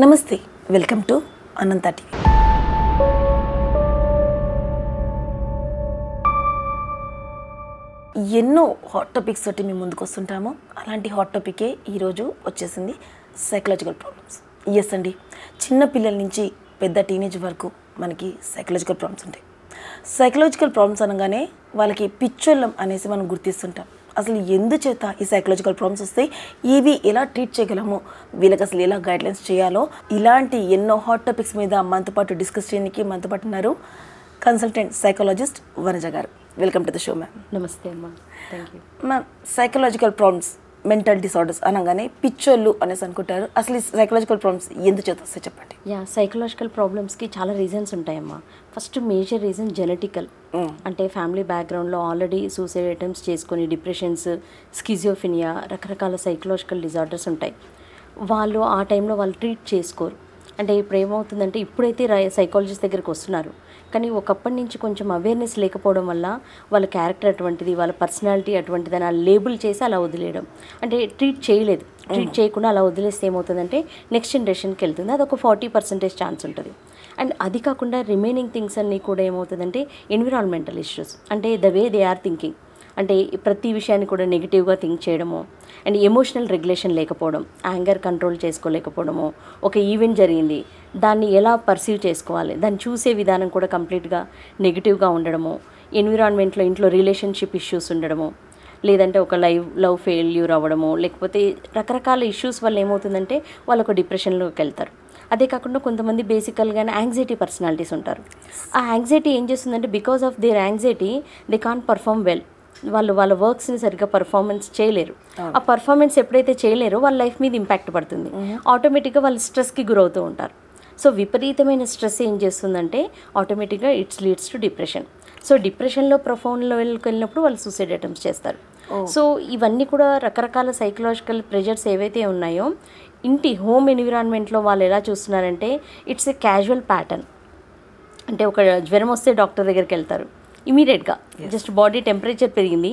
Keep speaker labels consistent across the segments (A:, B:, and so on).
A: నమస్తే, welcome to Anantha TV. ఎన్నో hot topics తోటి మేము ముందుకు వస్తుంటాము. అలాంటి హాట్ టాపికే ఈరోజు వచ్చేసింది, సైకలాజికల్ ప్రాబ్లమ్స్. ఎస్ అండి, చిన్న పిల్లల నుంచి పెద్ద టీనేజ్ వరకు మనకి సైకలాజికల్ ప్రాబ్లమ్స్ ఉంటాయి. సైకలాజికల్ ప్రాబ్లమ్స్ అనగానే వాళ్ళకి పిచ్చోళ్ళం అనేసి మనం గుర్తిస్తుంటాం. అసలు ఎందుచేత ఈ సైకలాజికల్ ప్రాబ్లమ్స్ వస్తాయి, ఇవి ఎలా ట్రీట్ చేయగలము, వీళ్ళకి అసలు ఎలా గైడ్లైన్స్ చేయాలో, ఇలాంటి ఎన్నో హాట్ టాపిక్స్ మీద మనతో పాటు డిస్కస్ చేయడానికి మనతో పాటు ఉన్నారు కన్సల్టెంట్ సైకాలజిస్ట్ వనజ గారు. Welcome to the show ma'am.
B: నమస్తే అమ్మా, thank you
A: ma'am. Psychological problems, mental disorders అనగానే పిచ్చోళ్ళు అనేసి అనుకుంటారు. అసలు ఈ సైకలాజికల్ ప్రాబ్లమ్స్ ఎందుచేత వస్తాయి చెప్పండి.
B: సైకలాజికల్ ప్రాబ్లమ్స్కి చాలా రీజన్స్ ఉంటాయమ్మా. ఫస్ట్ మేజర్ రీజన్ జెనెటికల్, అంటే ఫ్యామిలీ బ్యాక్గ్రౌండ్లో ఆల్రెడీ సూసైడ్ అటెంప్ట్స్ చేసుకొని డిప్రెషన్స్, స్కిజోఫినియా, రకరకాల సైకలాజికల్ డిజార్డర్స్ ఉంటాయి. వాళ్ళు ఆ టైంలో వాళ్ళు ట్రీట్ చేసుకోరు. అంటే ఇప్పుడు ఏమవుతుందంటే, ఇప్పుడైతే సైకాలజిస్ట్ దగ్గరికి వస్తున్నారు, కానీ ఒకప్పటి నుంచి కొంచెం అవేర్నెస్ లేకపోవడం వల్ల వాళ్ళ క్యారెక్టర్ అటువంటిది, వాళ్ళ పర్సనాలిటీ అటువంటిది అని లేబుల్ చేసి అలా వదిలేయడం, అంటే ట్రీట్ చేయలేదు. ట్రీట్ చేయకుండా అలా వదిలేస్తే ఏమవుతుందంటే నెక్స్ట్ జనరేషన్కి వెళ్తుంది. అది ఒక 40% ఛాన్స్ ఉంటుంది. అండ్ అది కాకుండా రిమైనింగ్ థింగ్స్ అన్నీ కూడా ఏమవుతుందంటే ఎన్విరాన్మెంటల్ ఇష్యూస్, అంటే the way they are thinking, అంటే ప్రతి విషయాన్ని కూడా నెగిటివ్గా థింక్ చేయడము, అండ్ ఎమోషనల్ రెగ్యులేషన్ లేకపోవడం, యాంగర్ కంట్రోల్ చేసుకోలేకపోవడము, ఒక ఈవెంట్ జరిగింది దాన్ని ఎలా పర్సీవ్ చేసుకోవాలి, దాన్ని చూసే విధానం కూడా కంప్లీట్గా నెగిటివ్గా ఉండడము, ఎన్విరాన్మెంట్లో ఇంట్లో రిలేషన్షిప్ ఇష్యూస్ ఉండడము, లేదంటే ఒక లవ్ ఫెయిల్యూర్ అవ్వడము, లేకపోతే రకరకాల ఇష్యూస్ వల్ల ఏమవుతుందంటే వాళ్ళు ఒక డిప్రెషన్లోకి వెళ్తారు. అదే కాకుండా కొంతమంది బేసికల్గానే యాంగ్జైటీ పర్సనాలిటీస్ ఉంటారు. ఆ యాంగ్జైటీ ఏం చేస్తుందంటే, because of their anxiety they can't perform well. వాళ్ళు వాళ్ళ వర్క్స్ని సరిగ్గా పర్ఫార్మెన్స్ చేయలేరు. ఆ పర్ఫార్మెన్స్ ఎప్పుడైతే చేయలేరో వాళ్ళ లైఫ్ మీద ఇంపాక్ట్ పడుతుంది. ఆటోమేటిక్గా వాళ్ళు స్ట్రెస్కి గురవుతూ ఉంటారు. సో విపరీతమైన స్ట్రెస్ ఏం చేస్తుందంటే ఆటోమేటిక్గా it's leads to depression. So డిప్రెషన్లో ప్రొఫౌండ్ లెవెల్కి వెళ్ళినప్పుడు వాళ్ళు సూసైడ్ అటెంప్ట్స్ చేస్తారు. సో ఇవన్నీ కూడా రకరకాల సైకలాజికల్ ప్రెషర్స్ ఏవైతే ఉన్నాయో, ఇంటి హోమ్ ఎన్విరాన్మెంట్లో వాళ్ళు ఎలా చూస్తున్నారంటే ఇట్స్ ఎ క్యాజువల్ ప్యాటర్న్. అంటే ఒక జ్వరం వస్తే డాక్టర్ దగ్గరికి వెళ్తారు ఇమీడియట్గా, జస్ట్ బాడీ టెంపరేచర్ పెరిగింది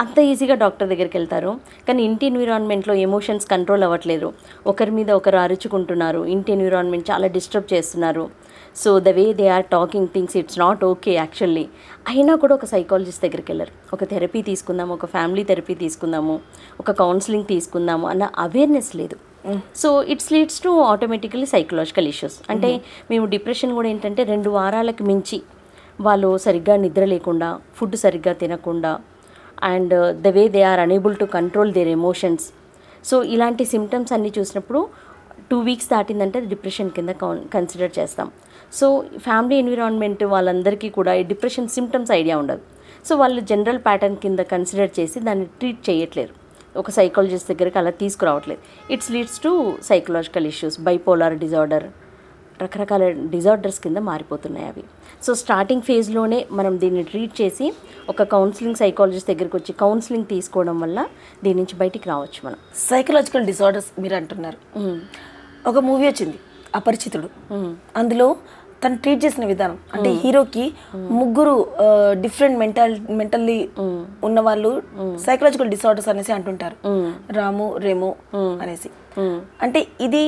B: అంత ఈజీగా డాక్టర్ దగ్గరికి వెళ్తారు. కానీ ఇంటి ఎన్విరాన్మెంట్లో ఎమోషన్స్ కంట్రోల్ అవ్వట్లేదు, ఒకరి మీద ఒకరు అరుచుకుంటున్నారు, ఇంటి ఎన్విరాన్మెంట్ చాలా డిస్టర్బ్ చేస్తున్నారు. So the way they are talking things it's not okay actually. అయినా కూడా ఒక సైకాలజిస్ట్ దగ్గరికి వెళ్ళరు. ఒక థెరపీ తీసుకుందాము, ఒక ఫ్యామిలీ థెరపీ తీసుకుందాము, ఒక కౌన్సిలింగ్ తీసుకుందాము అన్న అవేర్నెస్ లేదు. So it's leads to automatically psychological issues. అంటే మేము డిప్రెషన్ కూడా ఏంటంటే 2 వారాలకు మించి వాళ్ళు సరిగ్గా నిద్ర లేకుండా, ఫుడ్ సరిగ్గా తినకుండా, and the way they are unable to control their emotions. So ఇలాంటి సిమ్టమ్స్ అన్నీ చూసినప్పుడు 2 వీక్స్ దాటిందంటే డిప్రెషన్ కింద కన్సిడర్ చేస్తాం. సో ఫ్యామిలీ ఎన్విరాన్మెంట్ వాళ్ళందరికీ కూడా ఈ డిప్రెషన్ సిమ్టమ్స్ ఐడియా ఉండదు. సో వాళ్ళు జనరల్ ప్యాటర్న్ కింద కన్సిడర్ చేసి దాన్ని ట్రీట్ చేయట్లేరు, ఒక సైకాలజిస్ట్ దగ్గరికి అలా తీసుకురావట్లేదు. It's leads to psychological issues, bipolar disorder, రకరకాల డిజార్డర్స్ కింద మారిపోతున్నాయి అవి. సో స్టార్టింగ్ ఫేజ్లోనే మనం దీన్ని ట్రీట్ చేసి ఒక కౌన్సిలింగ్ సైకాలజిస్ట్ దగ్గరికి వచ్చి కౌన్సిలింగ్ తీసుకోవడం వల్ల దీని నుంచి బయటికి రావచ్చు మనం.
A: సైకలాజికల్ డిసార్డర్స్ మీరు అంటున్నారు. ఒక మూవీ వచ్చింది అపరిచితుడు, అందులో తను ట్రీట్ చేసిన విధానం, అంటే హీరోకి 3 డిఫరెంట్ మెంటల్లీ ఉన్న వాళ్ళు సైకలాజికల్ డిసార్డర్స్ అనేసి అంటుంటారు, రాము రేము అనేసి. అంటే ఇది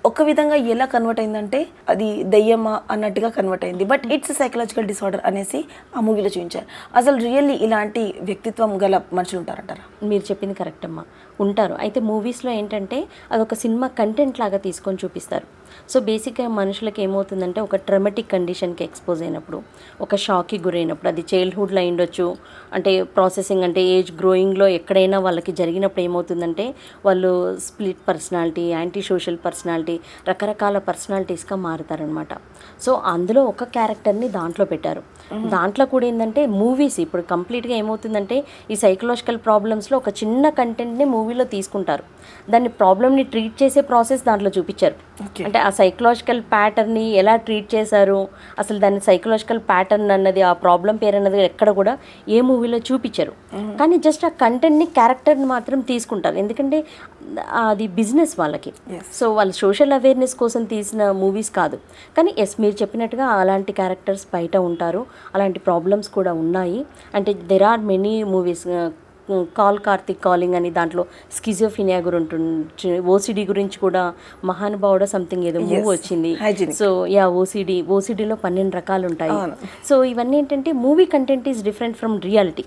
A: ఒక విధంగా ఎలా కన్వర్ట్ అయిందంటే అది దయ్యమా అన్నట్టుగా కన్వర్ట్ అయింది. బట్ ఇట్స్ సైకలాజికల్ డిసార్డర్ అనేసి ఆ మూవీలో చూపించారు. అసలు రియల్లీ ఇలాంటి వ్యక్తిత్వం గల మనుషులు ఉంటారంటారా?
B: మీరు చెప్పింది కరెక్ట్ అమ్మా, ఉంటారు. అయితే మూవీస్లో ఏంటంటే అదొక సినిమా కంటెంట్ లాగా తీసుకొని చూపిస్తారు. సో బేసిక్గా మనుషులకి ఏమవుతుందంటే ఒక ట్రమాటిక్ కండిషన్కి ఎక్స్పోజ్ అయినప్పుడు, ఒక షాక్కి గురైనప్పుడు, అది చైల్డ్హుడ్లో అయ్యుండొచ్చు, అంటే ప్రాసెసింగ్ అంటే ఏజ్ గ్రోయింగ్లో ఎక్కడైనా వాళ్ళకి జరిగినప్పుడు ఏమవుతుందంటే వాళ్ళు split personality, anti social personality, రకరకాల పర్సనాలిటీస్గా మారుతారనమాట. సో అందులో ఒక క్యారెక్టర్ని దాంట్లో పెట్టారు. దాంట్లో కూడా ఏంటంటే మూవీస్ ఇప్పుడు కంప్లీట్గా ఏమవుతుందంటే ఈ సైకలాజికల్ ప్రాబ్లమ్స్లో ఒక చిన్న కంటెంట్ని మూవీలో తీసుకుంటారు, దాన్ని ప్రాబ్లమ్ని ట్రీట్ చేసే ప్రాసెస్ దాంట్లో చూపించారు. అంటే ఆ సైకలాజికల్ ప్యాటర్న్ని ఎలా ట్రీట్ చేశారు, అసలు దాన్ని సైకలాజికల్ ప్యాటర్న్ అన్నది, ఆ ప్రాబ్లం పేరు అన్నది ఎక్కడ కూడా ఏ మూవీలో చూపించారు. కానీ జస్ట్ ఆ కంటెంట్ని, క్యారెక్టర్ని మాత్రం తీసుకుంటారు, ఎందుకంటే అది బిజినెస్ వాళ్ళకి. సో వాళ్ళు సోషల్ అవేర్నెస్ కోసం తీసిన మూవీస్ కాదు. కానీ మీరు చెప్పినట్టుగా అలాంటి క్యారెక్టర్స్ బయట ఉంటారు, అలాంటి ప్రాబ్లమ్స్ కూడా ఉన్నాయి. అంటే there are many movies call Karthik calling అని దాంట్లో స్కిజోఫినియా గురించి ఓసిడి గురించి కూడా మహానుభావుడు సంథింగ్ ఏదో మూవ్ వచ్చింది. సో యా ఓసిడిలో 12 రకాలు ఉంటాయి. సో ఇవన్నీ ఏంటంటే movie content is different from reality.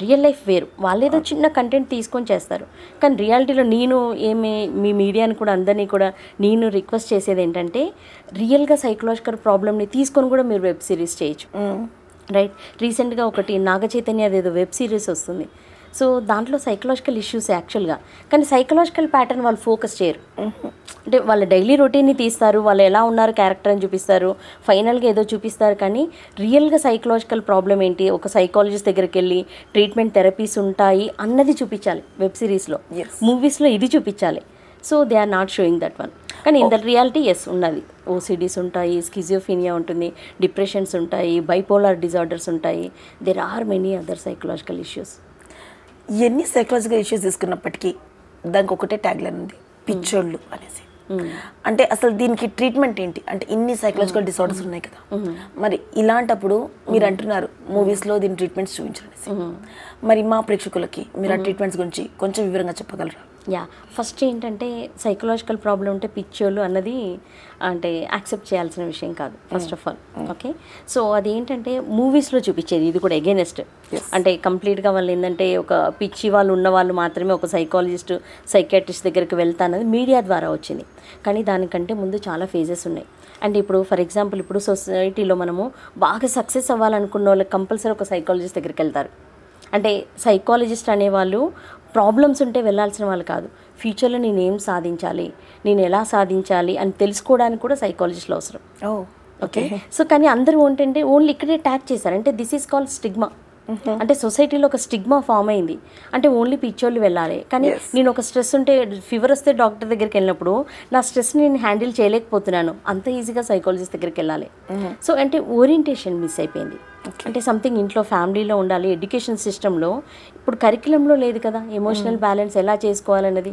B: Real life వేరు, వాళ్ళేదో చిన్న కంటెంట్ తీసుకొని చేస్తారు. కానీ రియాలిటీలో నేను మీ మీడియాని కూడా అందరినీ కూడా నేను రిక్వెస్ట్ చేసేది ఏంటంటే రియల్గా సైకలాజికల్ ప్రాబ్లమ్ని తీసుకొని కూడా మీరు వెబ్ సిరీస్ చేయొచ్చు. రైట్, రీసెంట్గా ఒకటి నాగ చైతన్య అదేదో వెబ్ సిరీస్ వస్తుంది. సో దాంట్లో సైకలాజికల్ ఇష్యూస్ యాక్చువల్గా, కానీ సైకలాజికల్ ప్యాటర్న్ వాళ్ళు ఫోకస్ చేయరు. అంటే వాళ్ళ డైలీ రొటీన్ని తీస్తారు, వాళ్ళు ఎలా ఉన్నారు క్యారెక్టర్ అని చూపిస్తారు, ఫైనల్గా ఏదో చూపిస్తారు. కానీ రియల్గా సైకలాజికల్ ప్రాబ్లం ఏంటి, ఒక సైకాలజిస్ట్ దగ్గరికి వెళ్ళి ట్రీట్మెంట్ థెరపీస్ ఉంటాయి అన్నది చూపించాలి వెబ్ సిరీస్లో. మూవీస్లో ఇది చూపించాలి. So they are not showing that one. కానీ ఇన్ ద రియాలిటీ ఎస్ ఉన్నది. ఓసిడీస్ ఉంటాయి, స్కిజోఫీనియా ఉంటుంది, డిప్రెషన్స్ ఉంటాయి, బైపోలార్ డిజార్డర్స్ ఉంటాయి. There are many other psychological issues.
A: ఎన్ని సైకలాజికల్ ఇష్యూస్ తీసుకున్నప్పటికీ దానికి ఒకటే ట్యాగ్లైన్ ఉంది, పిచ్చోళ్ళు అనేసి. అంటే అసలు దీనికి ట్రీట్మెంట్ ఏంటి అంటే ఇన్ని సైకలాజికల్ డిసార్డర్స్ ఉన్నాయి కదా, మరి ఇలాంటప్పుడు మీరు అంటున్నారు మూవీస్లో దీని ట్రీట్మెంట్స్ చూపించాలనేసి. మరి మా ప్రేక్షకులకి మీరు ఆ ట్రీట్మెంట్స్ గురించి కొంచెం వివరంగా చెప్పగలరా?
B: యా, ఫస్ట్ ఏంటంటే సైకలాజికల్ ప్రాబ్లం ఉంటే పిచ్చోళ్ళు అన్నది అంటే యాక్సెప్ట్ చేయాల్సిన విషయం కాదు first of all. Okay, so అదేంటంటే మూవీస్లో చూపించేది ఇది కూడా ఎగైనెస్ట్. అంటే కంప్లీట్గా వాళ్ళు ఏంటంటే ఒక పిచ్చి వాళ్ళు ఉన్న వాళ్ళు మాత్రమే ఒక సైకాలజిస్ట్ సైకియాట్రిస్ట్ దగ్గరికి వెళ్తానది మీడియా ద్వారా వచ్చింది. కానీ దానికంటే ముందు చాలా ఫేజెస్ ఉన్నాయి. అండ్ ఇప్పుడు ఫర్ ఎగ్జాంపుల్ ఇప్పుడు సొసైటీలో మనము బాగా సక్సెస్ అవ్వాలనుకున్న వాళ్ళకి కంపల్సరీ ఒక సైకాలజిస్ట్ దగ్గరికి వెళ్తారు. అంటే సైకాలజిస్ట్ అనేవాళ్ళు ప్రాబ్లమ్స్ ఉంటే వెళ్ళాల్సిన వాళ్ళు కాదు, ఫ్యూచర్లో నేను ఏం సాధించాలి, నేను ఎలా సాధించాలి అని తెలుసుకోవడానికి కూడా సైకాలజిస్ట్లో అవసరం. ఓకే, సో కానీ అందరూ ఏంటంటే ఓన్లీ ఇక్కడే ట్యాగ్ చేశారు. అంటే దిస్ ఈజ్ కాల్డ్ స్టిగ్మా. అంటే సొసైటీలో ఒక స్టిగ్మా ఫామ్ అయింది. అంటే ఓన్లీ పిచ్చోళ్ళు వెళ్ళాలి. కానీ నేను ఒక స్ట్రెస్ ఉంటే ఫీవర్ వస్తే డాక్టర్ దగ్గరికి వెళ్ళినప్పుడు నా స్ట్రెస్ని నేను హ్యాండిల్ చేయలేకపోతున్నాను, అంత ఈజీగా సైకాలజిస్ట్ దగ్గరికి వెళ్ళాలి. సో అంటే ఓరియంటేషన్ మిస్ అయిపోయింది. అంటే సంథింగ్ ఇంట్లో ఫ్యామిలీలో ఉండాలి. ఎడ్యుకేషన్ సిస్టంలో ఇప్పుడు కరికులంలో లేదు కదా ఎమోషనల్ బ్యాలెన్స్ ఎలా చేసుకోవాలన్నది.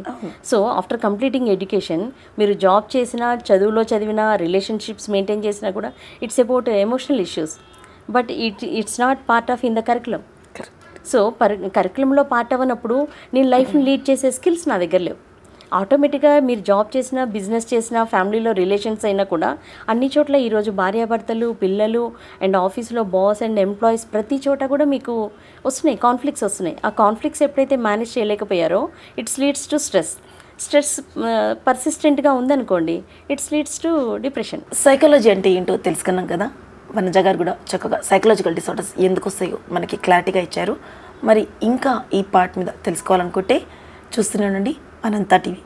B: సో ఆఫ్టర్ కంప్లీటింగ్ ఎడ్యుకేషన్ మీరు జాబ్ చేసినా, చదువులో చదివినా, రిలేషన్షిప్స్ మెయింటైన్ చేసినా కూడా it's about emotional issues. But it's not part of in the curriculum. So కరికులంలో పార్ట్ అవ్వనప్పుడు నేను లైఫ్ని లీడ్ చేసే స్కిల్స్ నా దగ్గర లేవు. ఆటోమేటిక్గా మీరు జాబ్ చేసినా, బిజినెస్ చేసినా, ఫ్యామిలీలో రిలేషన్స్ అయినా కూడా అన్ని చోట్ల ఈరోజు భార్యాభర్తలు, పిల్లలు అండ్ ఆఫీస్లో బాస్ అండ్ ఎంప్లాయీస్ ప్రతి చోట కూడా మీకు వస్తున్నాయి, కాన్ఫ్లిక్ట్స్ వస్తున్నాయి. ఆ కాన్ఫ్లిక్ట్స్ ఎప్పుడైతే మేనేజ్ చేయలేకపోయారో ఇట్స్ లీడ్స్ టు స్ట్రెస్ పర్సిస్టెంట్గా ఉందనుకోండి, it's leads to depression.
A: Psychology అంటే ఏంటో తెలుసుకున్నాం కదా, వనజ గారు కూడా చక్కగా సైకలాజికల్ డిసార్డర్స్ ఎందుకు వస్తాయో మనకి క్లారిటీగా ఇచ్చారు. మరి ఇంకా ఈ పార్ట్ మీద తెలుసుకోవాలనుకుంటే చూస్తూనే ఉండండి అనంత టీవీ.